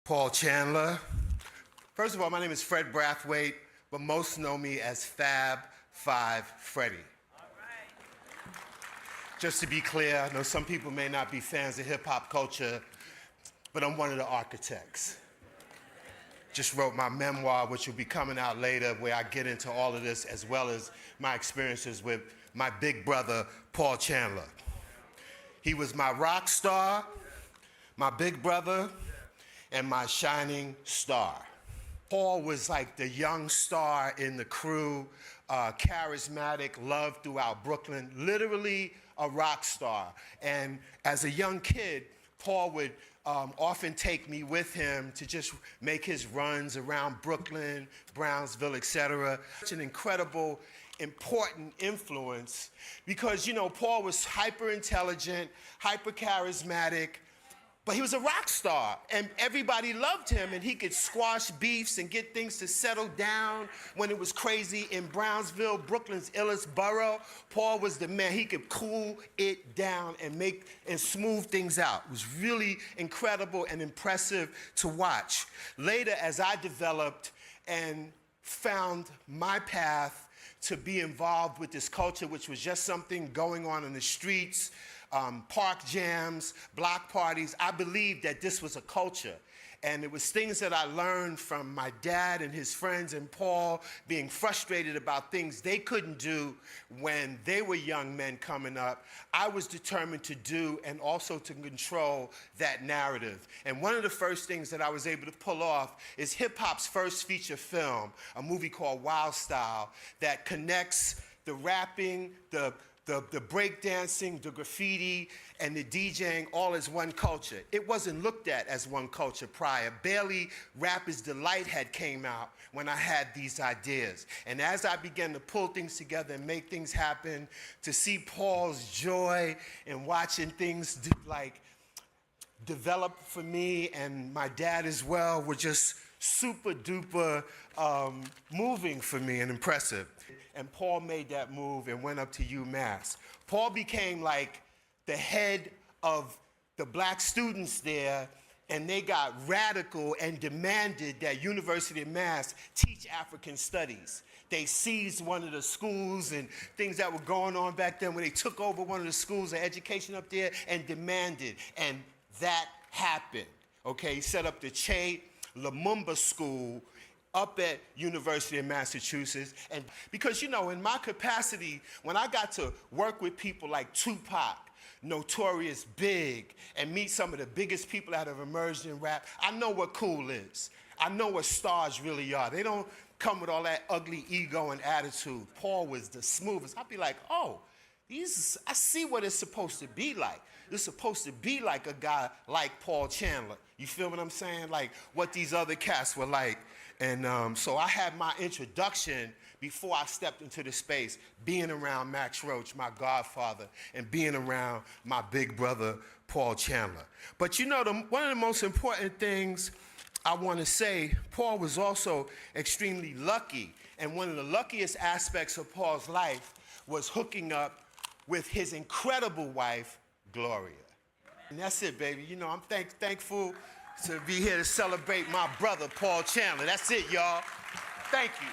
Paul Chandler. First of all, my name is Fred Brathwaite, but most know me as Fab Five Freddy. Just to be clear, I know some people may not be fans of hip-hop culture, but I'm one of the architects. Just wrote my memoir, which will be coming out later, where I get into all of this, as well as my experiences with my big brother, Paul Chandler. He was my rock star, my big brother, and my shining star. Paul was like the young star in the crew, charismatic, loved throughout Brooklyn, literally a rock star. And as a young kid, Paul would often take me with him to just make his runs around Brooklyn, Brownsville, etc. Such an incredible, important influence because, you know, Paul was hyper intelligent, hyper charismatic, but he was a rock star, and everybody loved him, and he could squash beefs and get things to settle down when it was crazy in Brownsville, Brooklyn's illest borough. Paul was the man. He could cool it down and make and smooth things out. It was really incredible and impressive to watch. Later, as I developed and found my path to be involved with this culture, which was just something going on in the streets, park jams, block parties. I believed that this was a culture. And it was things that I learned from my dad and his friends and Paul being frustrated about things they couldn't do when they were young men coming up. I was determined to do and also to control that narrative. And one of the first things that I was able to pull off is hip-hop's first feature film, a movie called Wild Style, that connects the rapping, the breakdancing, the graffiti, and the DJing all as one culture. It wasn't looked at as one culture prior. Barely Rapper's Delight had came out when I had these ideas. And as I began to pull things together and make things happen, to see Paul's joy in watching things develop for me and my dad as well were just super duper moving for me and impressive. And Paul made that move and went up to UMass. Paul became like the head of the black students there, and they got radical and demanded that University of Mass teach African studies. They seized one of the schools and things that were going on back then when they took over one of the schools of education up there and demanded, and that happened. Okay, he set up the Che Lumumba School up at University of Massachusetts. And because, you know, in my capacity, when I got to work with people like Tupac, Notorious Big, and meet some of the biggest people that have emerged in rap, I know what cool is. I know what stars really are. They don't come with all that ugly ego and attitude. Paul was the smoothest. I'd be like, oh, I see what it's supposed to be like. It's supposed to be like a guy like Paul Chandler. You feel what I'm saying? Like what these other cats were like. And so I had my introduction before I stepped into the space, being around Max Roach, my godfather, and being around my big brother, Paul Chandler. But you know, one of the most important things I want to say, Paul was also extremely lucky. And one of the luckiest aspects of Paul's life was hooking up with his incredible wife, Gloria. And that's it, baby. You know, I'm thankful to be here to celebrate my brother, Paul Chandler. That's it, y'all. Thank you.